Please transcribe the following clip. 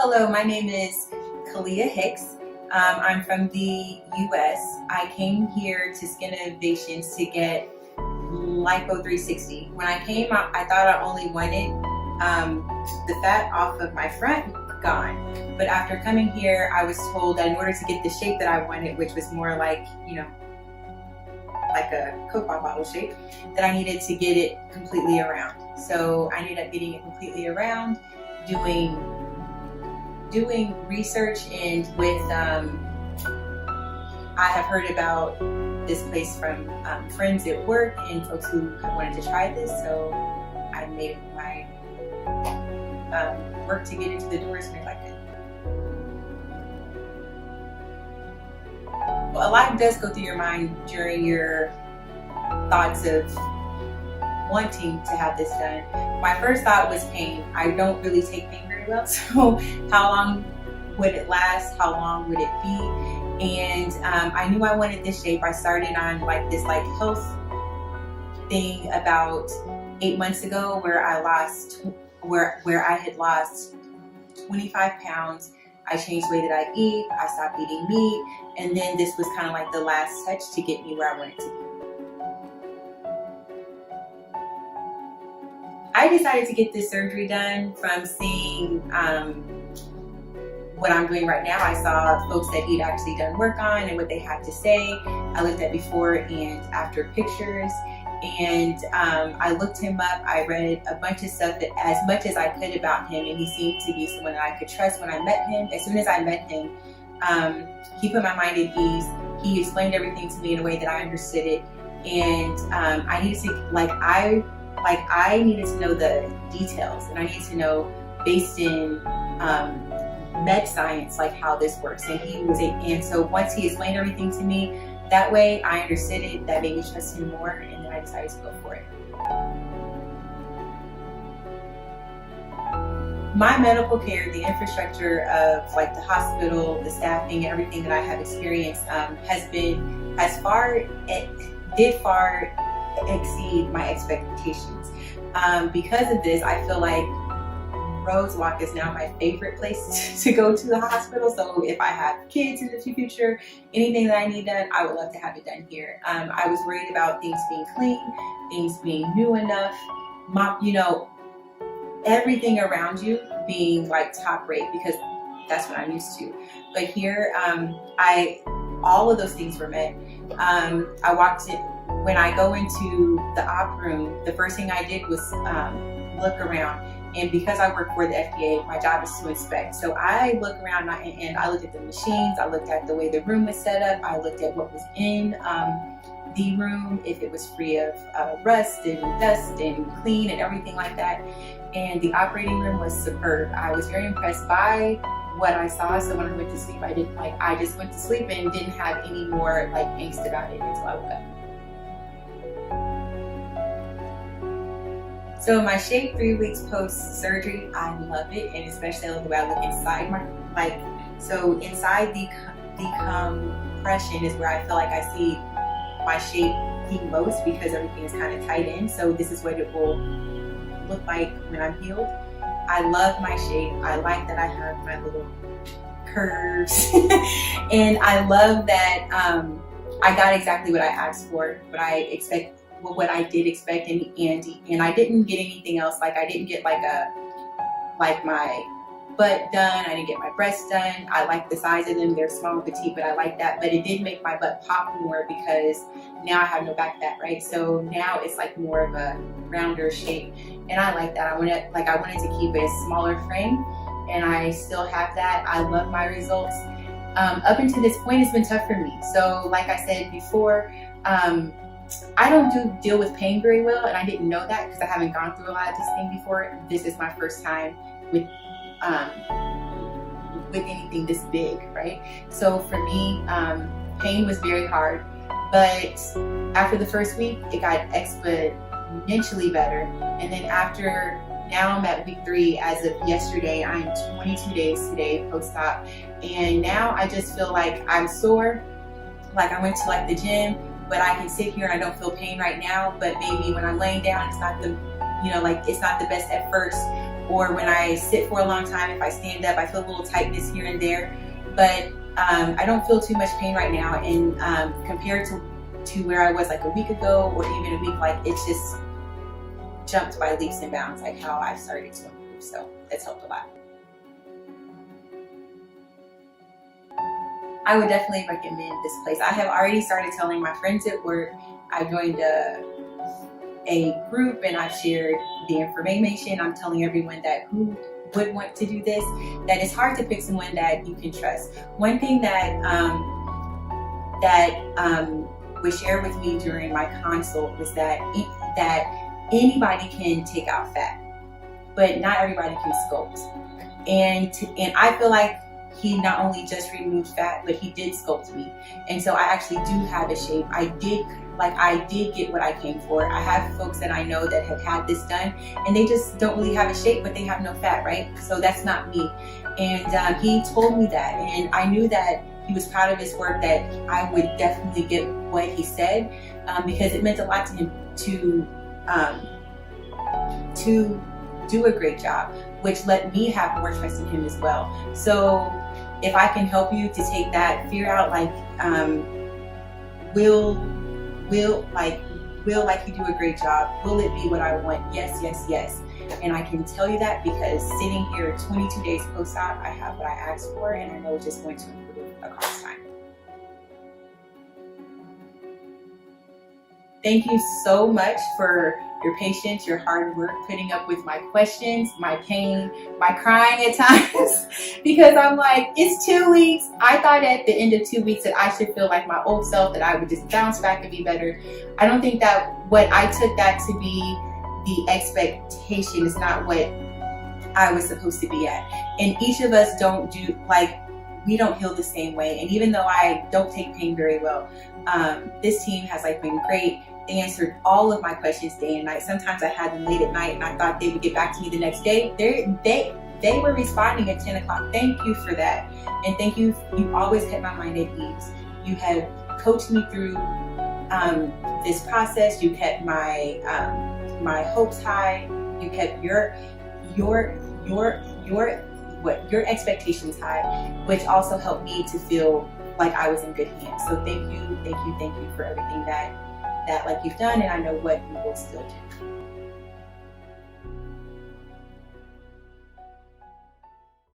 Hello, my name is Kellia Hicks. I'm from the US. I came here to Skinnovations to get Lipo 360. When I came out, I thought I only wanted the fat off of my front gone. But after coming here, I was told that in order to get the shape that I wanted, which was more like, like a Coke bottle shape, that I needed to get it completely around. So I ended up getting it completely around, doing research, and with I have heard about this place from friends at work and folks who have wanted to try this, so I made it my work to get into the doors, and I liked it. Well, a lot does go through your mind during your thoughts of wanting to have this done. My first thought was pain. I don't really take pain very well, so how long would it last? How long would it be? And I knew I wanted this shape. I started on this health thing about 8 months ago, where I had lost 25 pounds. I changed the way that I eat. I stopped eating meat, and then this was kind of like the last touch to get me where I wanted to be. I decided to get this surgery done from seeing what I'm doing right now. I saw folks that he'd actually done work on and what they had to say. I looked at before and after pictures, and I looked him up. I read a bunch of stuff, as much as I could about him, and he seemed to be someone that I could trust when I met him. As soon as I met him, he put my mind at ease. He explained everything to me in a way that I understood it, and I needed to I needed to know the details, and I needed to know, based in med science, how this works. And so once he explained everything to me, that way I understood it. That made me trust him more, and then I decided to go for it. My medical care, the infrastructure of the hospital, the staffing, everything that I have experienced did far exceed my expectations. Because of this, I feel like Rose Walk is now my favorite place to go to the hospital. So if I have kids in the future, anything that I need done, I would love to have it done here. I was worried about things being clean, things being new enough, everything around you being top rate, because that's what I'm used to. But here, all of those things were met. I walked in. When I go into the op room, the first thing I did was look around. And because I work for the FDA, my job is to inspect. So I look around and I looked at the machines, I looked at the way the room was set up, I looked at what was in the room, if it was free of rust and dust and clean and everything like that. And the operating room was superb. I was very impressed by what I saw. So when I went to sleep, I just went to sleep and didn't have any more angst about it until I woke up. So my shape 3 weeks post surgery, I love it, and especially I love the way I look inside so inside the compression is where I feel like I see my shape the most, because everything is kind of tight in. So this is what it will look like when I'm healed. I love my shape. I like that I have my little curves, and I love that I got exactly what I asked for, what I did expect, and I didn't get anything else. I didn't get my butt done. I didn't get my breasts done. I like the size of them. They're small and petite, but I like that. But it did make my butt pop more, because now I have no back fat, right? So now it's more of a rounder shape, and I like that. I wanted to keep a smaller frame, and I still have that. I love my results. Up until this point, it's been tough for me. So like I said before, I don't deal with pain very well, and I didn't know that because I haven't gone through a lot of this thing before. This is my first time with anything this big, right? So for me, pain was very hard, but after the first week, it got exponentially better. And then now I'm at week 3. As of yesterday, I'm 22 days today post-op, and now I just feel like I'm sore. I went to the gym, but I can sit here and I don't feel pain right now, but maybe when I'm laying down, it's not the it's not the best at first. or when I sit for a long time, if I stand up, I feel a little tightness here and there. But I don't feel too much pain right now, and compared to where I was like a week ago or even a week, like it's just jumped by leaps and bounds, like how I started to improve. So it's helped a lot. I would definitely recommend this place. I have already started telling my friends at work. I joined a group and I've shared the information. I'm telling everyone that who would want to do this, that it's hard to pick someone that you can trust. One thing that was shared with me during my consult was that anybody can take out fat, but not everybody can sculpt. And I feel like he not only just removed fat, but he did sculpt me. And so I actually do have a shape. I did get what I came for. I have folks that I know that have had this done and they just don't really have a shape, but they have no fat, right? So that's not me. And he told me that, and I knew that he was proud of his work, that I would definitely get what he said, because it meant a lot to him to do a great job, which let me have more trust in him as well. So if I can help you to take that fear out, like will you do a great job? Will it be what I want? Yes, yes, yes. And I can tell you that because sitting here 22 days post-op, I have what I asked for, and I know it's just going to improve across time. Thank you so much for your patience, your hard work, putting up with my questions, my pain, my crying at times, because I'm like, it's 2 weeks. I thought at the end of 2 weeks that I should feel like my old self, that I would just bounce back and be better. I don't think that what I took that to be the expectation is not what I was supposed to be at. And each of us we don't heal the same way. And even though I don't take pain very well, this team has been great. They answered all of my questions day and night. Sometimes I had them late at night and I thought they would get back to me the next day. They were responding at 10 o'clock. Thank you for that. And thank you. You always kept my mind at ease. You have coached me through this process. You kept my my hopes high. You kept your expectations high, which also helped me to feel like I was in good hands. So thank you for everything that you've done, and I know what you will still do.